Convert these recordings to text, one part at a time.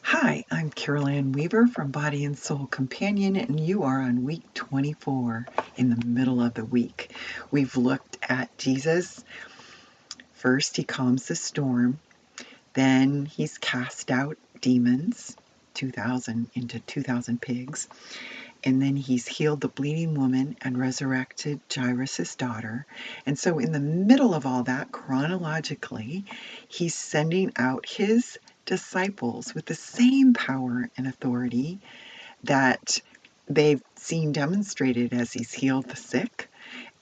Hi, I'm Carol Ann Weaver from Body and Soul Companion, and you are on week 24 in the middle of the week. We've looked at Jesus. First, he calms the storm. Then he's cast out demons, 2,000 into 2,000 pigs. And then he's healed the bleeding woman and resurrected Jairus' daughter. And so in the middle of all that, chronologically, he's sending out his disciples with the same power and authority that they've seen demonstrated as he's healed the sick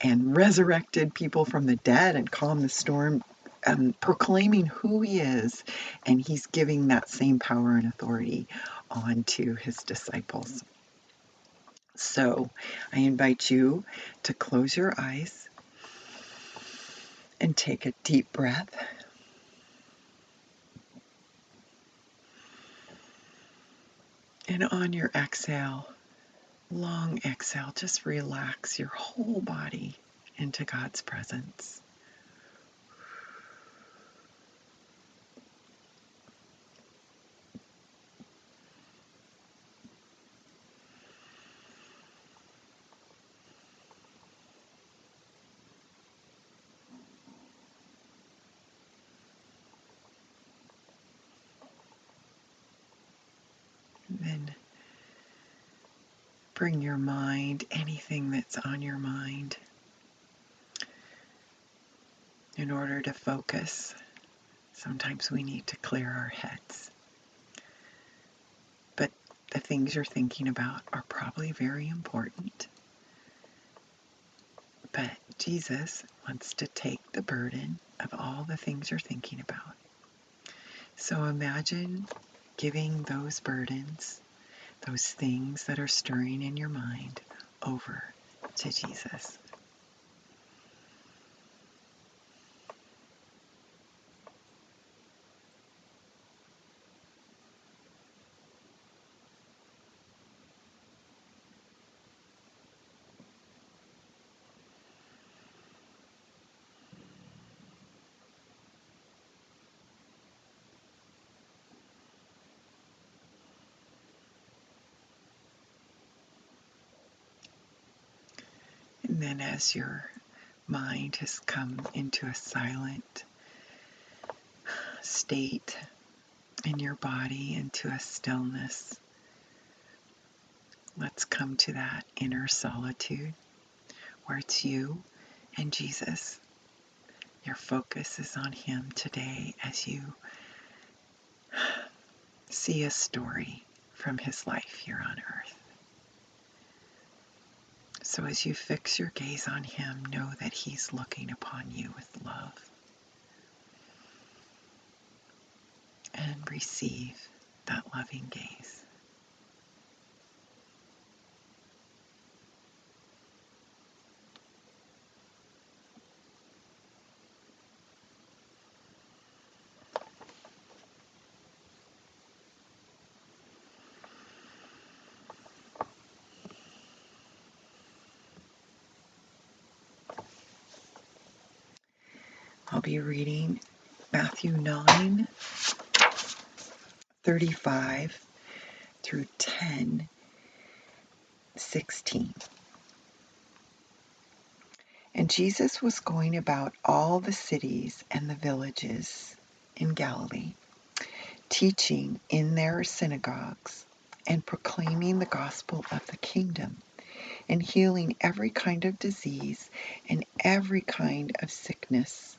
and resurrected people from the dead and calmed the storm, proclaiming who he is. And he's giving that same power and authority on to his disciples. So I invite you to close your eyes and take a deep breath. And on your exhale, long exhale, just relax your whole body into God's presence. And then bring your mind, anything that's on your mind, in order to focus. Sometimes we need to clear our heads. But the things you're thinking about are probably very important. But Jesus wants to take the burden of all the things you're thinking about. So imagine giving those burdens, those things that are stirring in your mind, over to Jesus. And then as your mind has come into a silent state in your body, into a stillness, let's come to that inner solitude where it's you and Jesus. Your focus is on him today as you see a story from his life here on earth. So as you fix your gaze on him, know that he's looking upon you with love. And receive that loving gaze. I'll be reading Matthew 9:35 through 10:16. And Jesus was going about all the cities and the villages in Galilee, teaching in their synagogues and proclaiming the gospel of the kingdom, and healing every kind of disease and every kind of sickness.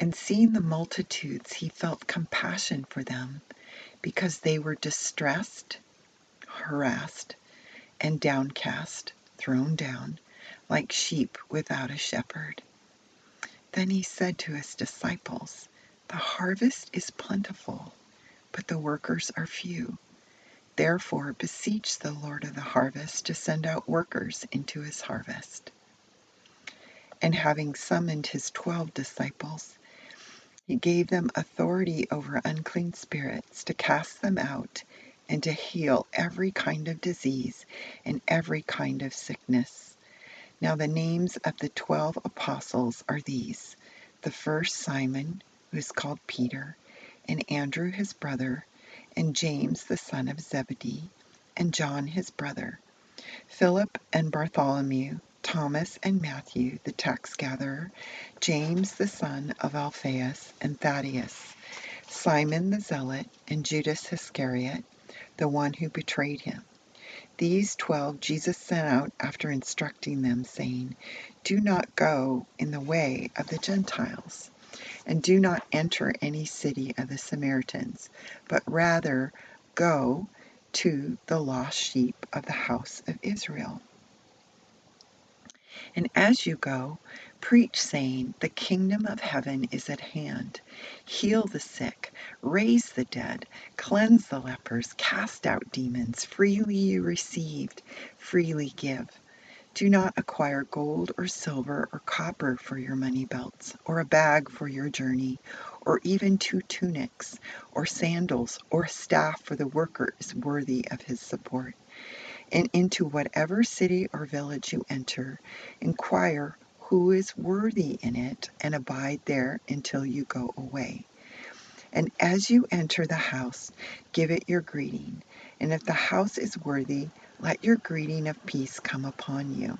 And seeing the multitudes, he felt compassion for them, because they were distressed, harassed, and downcast, thrown down, like sheep without a shepherd. Then he said to his disciples, "The harvest is plentiful, but the workers are few. Therefore beseech the Lord of the harvest to send out workers into his harvest." And having summoned his 12 disciples, he gave them authority over unclean spirits to cast them out and to heal every kind of disease and every kind of sickness. Now the names of the 12 apostles are these: the first Simon, who is called Peter, and Andrew his brother, and James the son of Zebedee, and John his brother, Philip and Bartholomew, Thomas and Matthew the tax gatherer, James the son of Alphaeus and Thaddeus, Simon the zealot, and Judas Iscariot, the one who betrayed him. These 12 Jesus sent out after instructing them, saying, Do not go in the way of the Gentiles, and do not enter any city of the Samaritans, but rather go to the lost sheep of the house of Israel. And as you go, preach, saying, The kingdom of heaven is at hand. Heal the sick, raise the dead, cleanse the lepers, cast out demons. Freely you received, freely give. Do not acquire gold or silver or copper for your money belts, or a bag for your journey, or even 2 tunics, or sandals, or a staff, for the worker is worthy of his support. And into whatever city or village you enter, inquire who is worthy in it, and abide there until you go away. And as you enter the house, give it your greeting. And if the house is worthy, let your greeting of peace come upon you.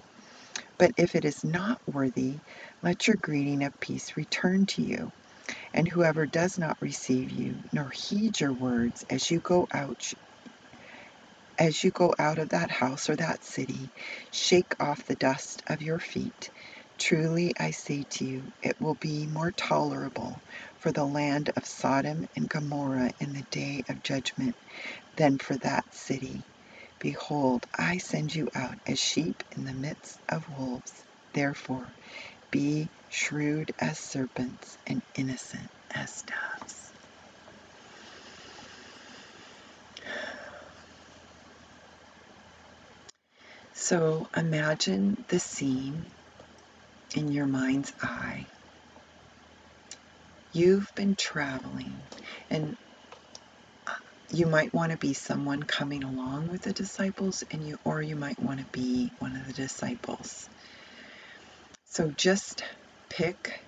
But if it is not worthy, let your greeting of peace return to you. And whoever does not receive you, nor heed your words as you go out of that house or that city, shake off the dust of your feet. Truly I say to you, it will be more tolerable for the land of Sodom and Gomorrah in the day of judgment than for that city. Behold, I send you out as sheep in the midst of wolves. Therefore, be shrewd as serpents and innocent as doves. So imagine the scene in your mind's eye. You've been traveling, and you might want to be someone coming along with the disciples, or you might want to be one of the disciples. So just pick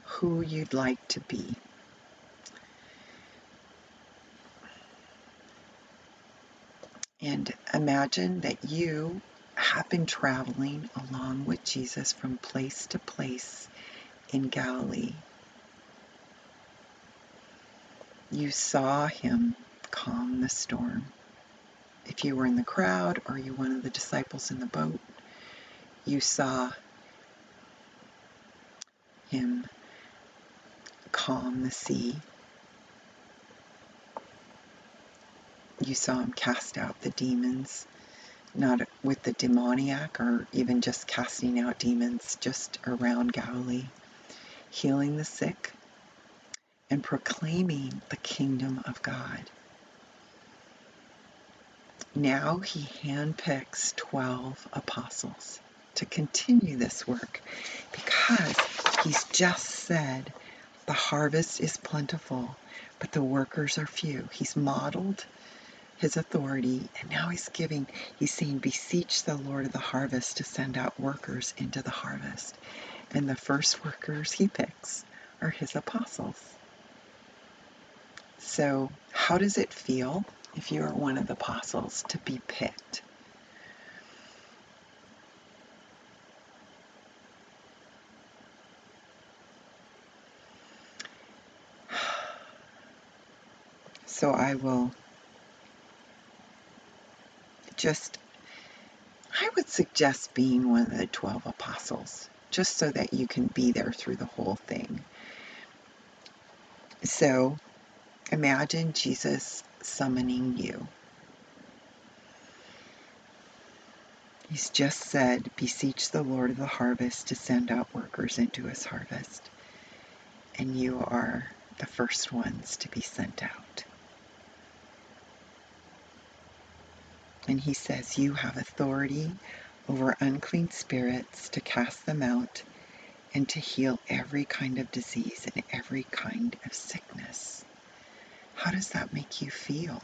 who you'd like to be. And imagine that you have been traveling along with Jesus from place to place in Galilee. You saw him calm the storm. If you were in the crowd or you were one of the disciples in the boat, you saw him calm the sea. You saw him cast out the demons, not with the demoniac or even just casting out demons just around Galilee, healing the sick and proclaiming the kingdom of God. Now he handpicks 12 apostles to continue this work because he's just said the harvest is plentiful, but the workers are few. He's modeled his authority, and now he's saying, beseech the Lord of the harvest to send out workers into the harvest. And the first workers he picks are his apostles. So how does it feel if you are one of the apostles to be picked? So I would suggest being one of the 12 apostles, just so that you can be there through the whole thing. So imagine Jesus summoning you. He's just said, beseech the Lord of the harvest to send out workers into his harvest. And you are the first ones to be sent out. And he says, you have authority over unclean spirits to cast them out and to heal every kind of disease and every kind of sickness. How does that make you feel?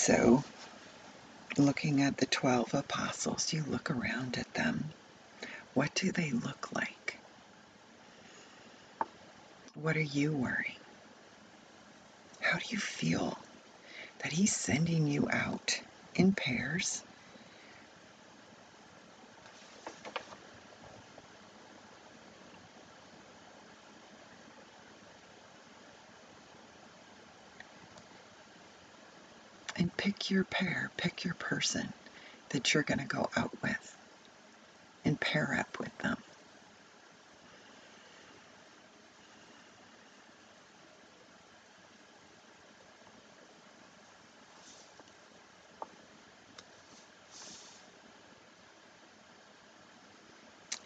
So, looking at the 12 apostles, you look around at them. What do they look like? What are you wearing? How do you feel that He's sending you out in pairs? And pick your pair, pick your person that you're going to go out with and pair up with them.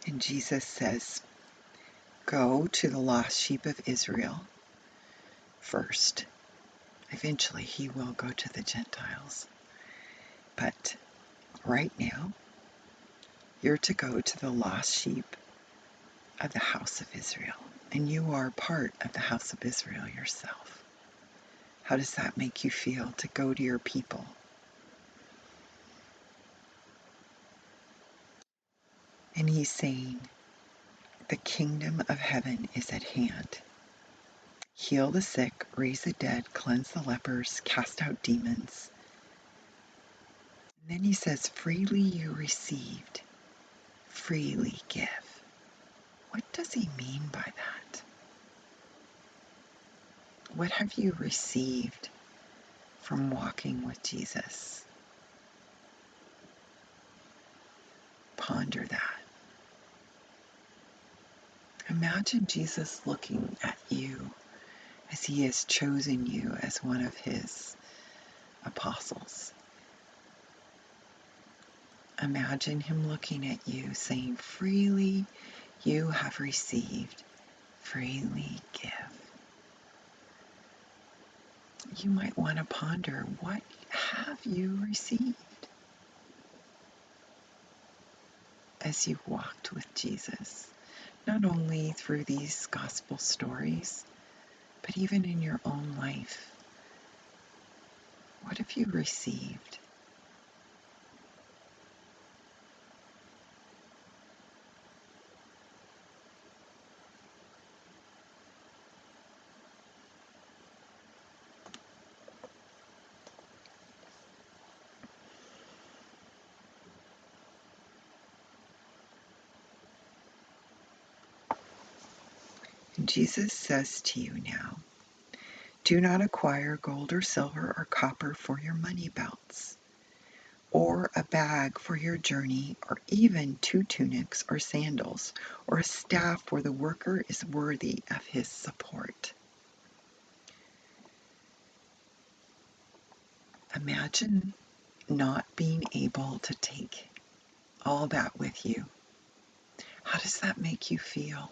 And Jesus says, go to the lost sheep of Israel first. Eventually, He will go to the Gentiles. But right now, you're to go to the lost sheep of the house of Israel. And you are part of the house of Israel yourself. How does that make you feel to go to your people? And He's saying, the kingdom of heaven is at hand. Heal the sick, raise the dead, cleanse the lepers, cast out demons. And then He says, freely you received, freely give. What does He mean by that? What have you received from walking with Jesus? Ponder that. Imagine Jesus looking at you as He has chosen you as one of His apostles. Imagine Him looking at you saying, freely you have received, freely give. You might want to ponder, what have you received as you walked with Jesus? Not only through these gospel stories, but even in your own life. What have you received? And Jesus says to you now, do not acquire gold or silver or copper for your money belts, or a bag for your journey, or even 2 tunics or sandals, or a staff where the worker is worthy of his support. Imagine not being able to take all that with you. How does that make you feel?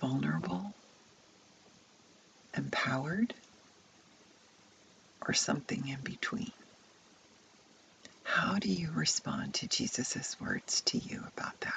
Vulnerable? Empowered? Or something in between? How do you respond to Jesus' words to you about that?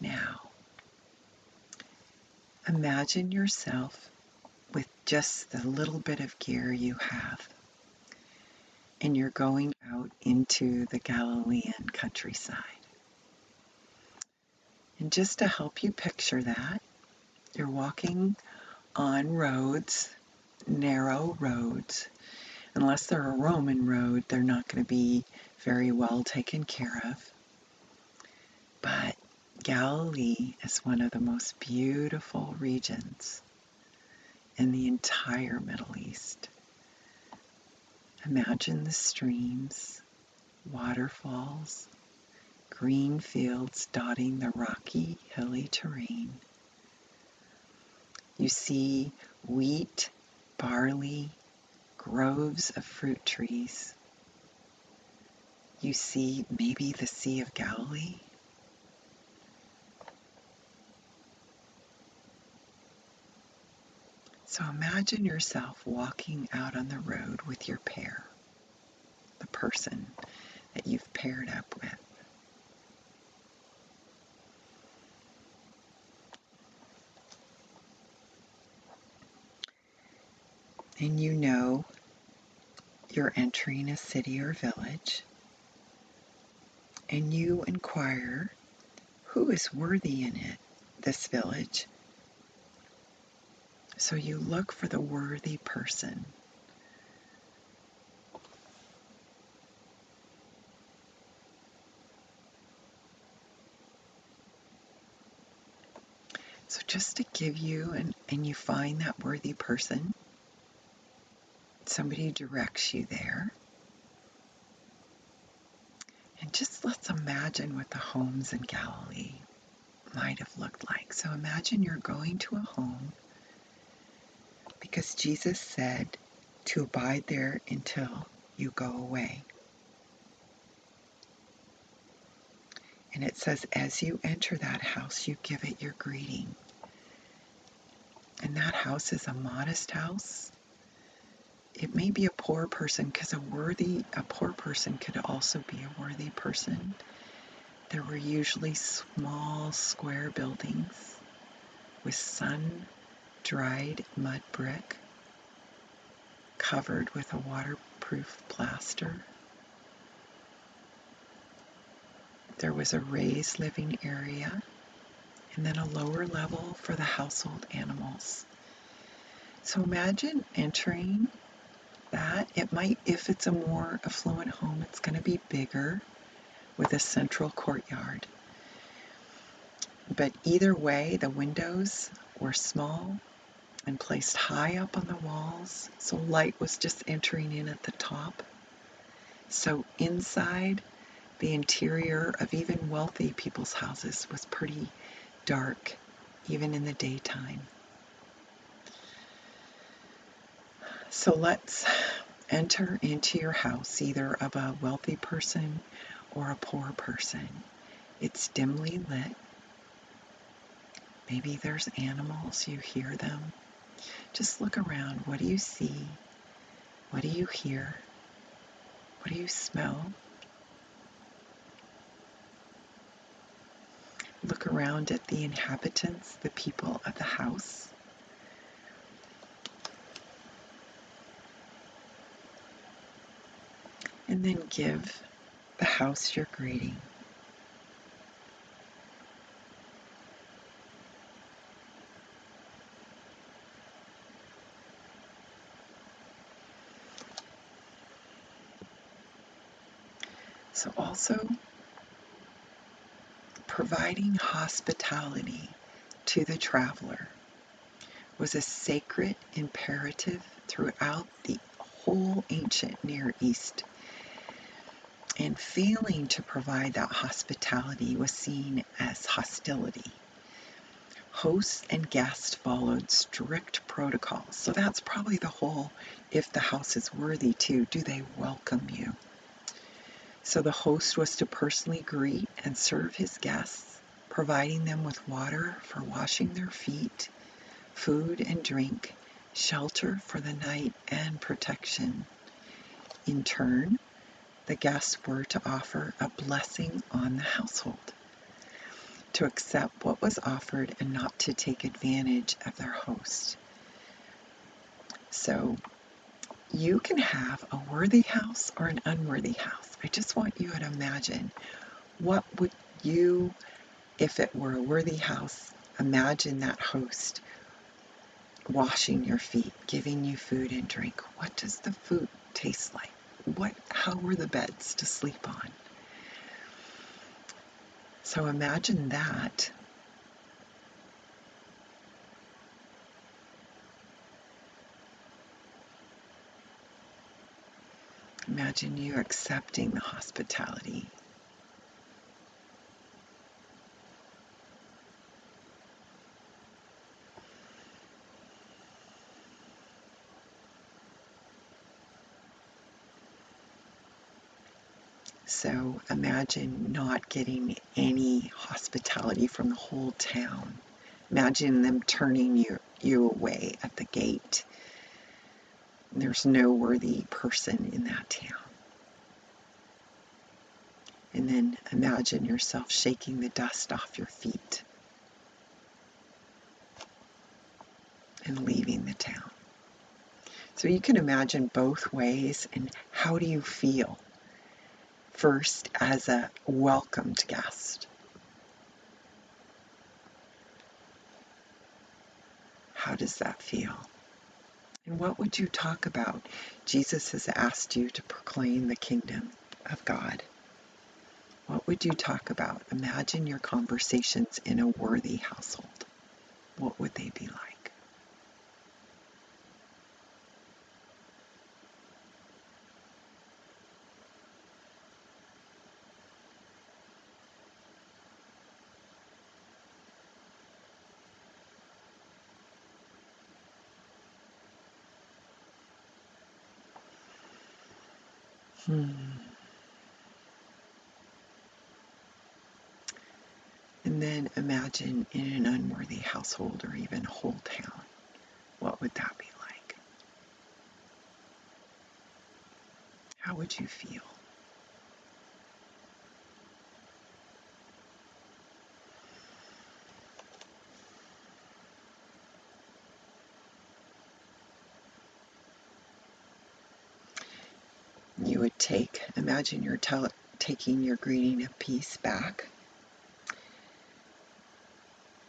Now, imagine yourself with just the little bit of gear you have, and you're going out into the Galilean countryside. And just to help you picture that, you're walking on roads, narrow roads. Unless they're a Roman road, they're not going to be very well taken care of. But Galilee is one of the most beautiful regions in the entire Middle East. Imagine the streams, waterfalls, green fields dotting the rocky, hilly terrain. You see wheat, barley, groves of fruit trees. You see maybe the Sea of Galilee. So imagine yourself walking out on the road with your pair, the person that you've paired up with. And you know you're entering a city or village, and you inquire, who is worthy in this village? So you look for the worthy person. So just to give you, and you find that worthy person, somebody directs you there. And just let's imagine what the homes in Galilee might have looked like. So imagine you're going to a home because Jesus said to abide there until you go away. And it says, as you enter that house, you give it your greeting. And that house is a modest house. It may be a poor person, because a poor person could also be a worthy person. There were usually small square buildings with sun-dried mud brick covered with a waterproof plaster. There was a raised living area and then a lower level for the household animals. So imagine entering that. It might, if it's a more affluent home, it's going to be bigger with a central courtyard. But either way, the windows were small and placed high up on the walls, so light was just entering in at the top. So inside, the interior of even wealthy people's houses was pretty dark, even in the daytime. So let's enter into your house, either of a wealthy person or a poor person. It's dimly lit. Maybe there's animals, you hear them. Just look around. What do you see? What do you hear? What do you smell? Look around at the inhabitants, the people of the house. And then give the house your greeting. So also providing hospitality to the traveler was a sacred imperative throughout the whole ancient Near East. And failing to provide that hospitality was seen as hostility. Hosts and guests followed strict protocols. So that's probably the whole, if the house is worthy too, do they welcome you? So the host was to personally greet and serve his guests, providing them with water for washing their feet, food and drink, shelter for the night, and protection. In turn, the guests were to offer a blessing on the household, to accept what was offered and not to take advantage of their host. So you can have a worthy house or an unworthy house. I just want you to imagine, what would you, if it were a worthy house, imagine that host washing your feet, giving you food and drink. What does the food taste like? How were the beds to sleep on? So imagine that. Imagine you accepting the hospitality. So imagine not getting any hospitality from the whole town. Imagine them turning you away at the gate. There's no worthy person in that town. And then imagine yourself shaking the dust off your feet and leaving the town. So you can imagine both ways. And how do you feel? First, as a welcomed guest. How does that feel? And what would you talk about? Jesus has asked you to proclaim the kingdom of God. What would you talk about? Imagine your conversations in a worthy household. What would they be like? And then imagine in an unworthy household or even a whole town. What would that be like? How would you feel? You would imagine you're taking your greeting of peace back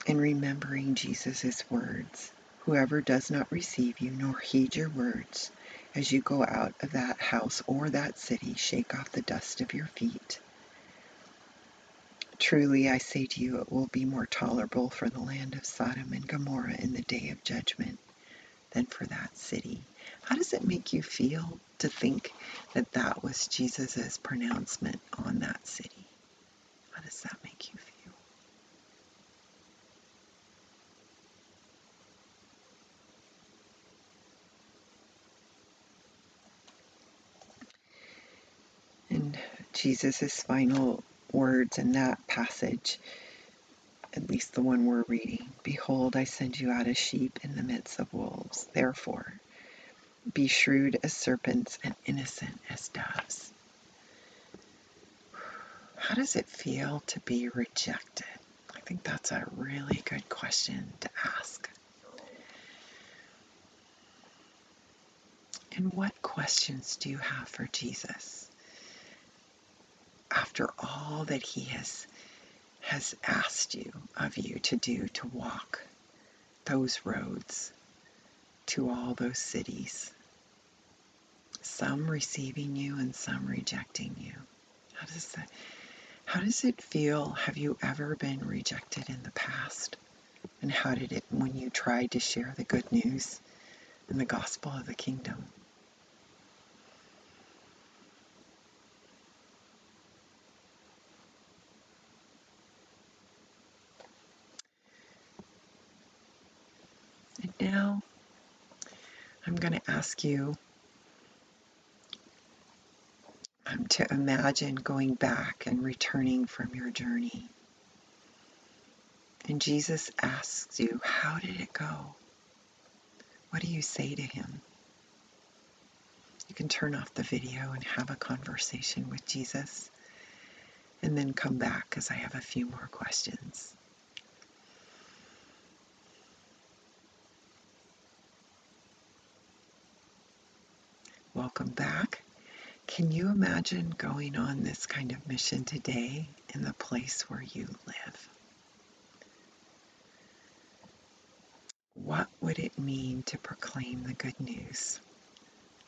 and remembering Jesus' words. Whoever does not receive you nor heed your words, as you go out of that house or that city, shake off the dust of your feet. Truly I say to you, it will be more tolerable for the land of Sodom and Gomorrah in the day of judgment than for that city. How does it make you feel to think that that was Jesus' pronouncement on that city? How does that make you feel? And Jesus' final words in that passage, at least the one we're reading, behold, I send you out as sheep in the midst of wolves. Therefore, be shrewd as serpents and innocent as doves. How does it feel to be rejected? I think that's a really good question to ask. And what questions do you have for Jesus? After all that he has asked of you to do, to walk those roads to all those cities, some receiving you and some rejecting you. How does it feel? Have you ever been rejected in the past? And how did it when you tried to share the good news and the gospel of the kingdom? And now I'm going to ask you to imagine going back and returning from your journey. And Jesus asks you, how did it go? What do you say to him? You can turn off the video and have a conversation with Jesus, and then come back because I have a few more questions. Welcome back. Can you imagine going on this kind of mission today in the place where you live? What would it mean to proclaim the good news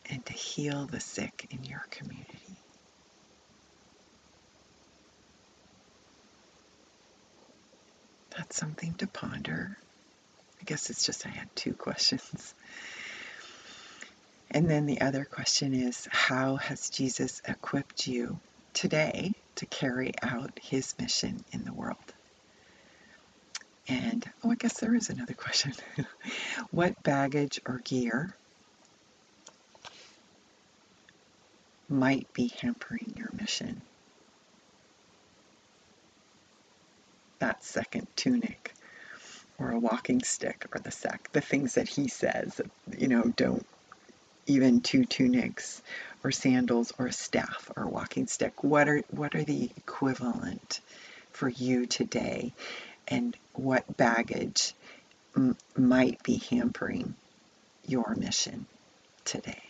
and to heal the sick in your community? That's something to ponder. I guess it's just I had two questions. And then the other question is, how has Jesus equipped you today to carry out his mission in the world? And, I guess there is another question. What baggage or gear might be hampering your mission? That second tunic, or a walking stick, or the sack, the things that he says, don't, even 2 tunics or sandals or a staff or a walking stick. What are the equivalent for you today, and what baggage might be hampering your mission today?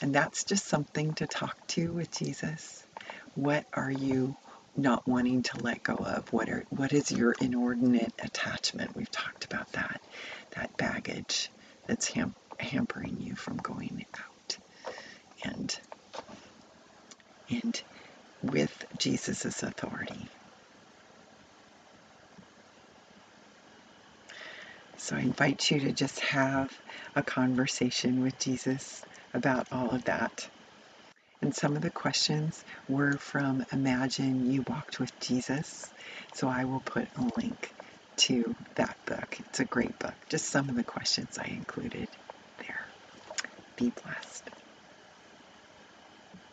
And that's just something to talk to with Jesus. What are you not wanting to let go of? What is your inordinate attachment? We've talked about that baggage that's hampering you from going out. And with Jesus' authority. So I invite you to just have a conversation with Jesus about all of that. And some of the questions were from Imagine You Walked with Jesus. So I will put a link to that book. It's a great book. Just some of the questions I included there. Be blessed.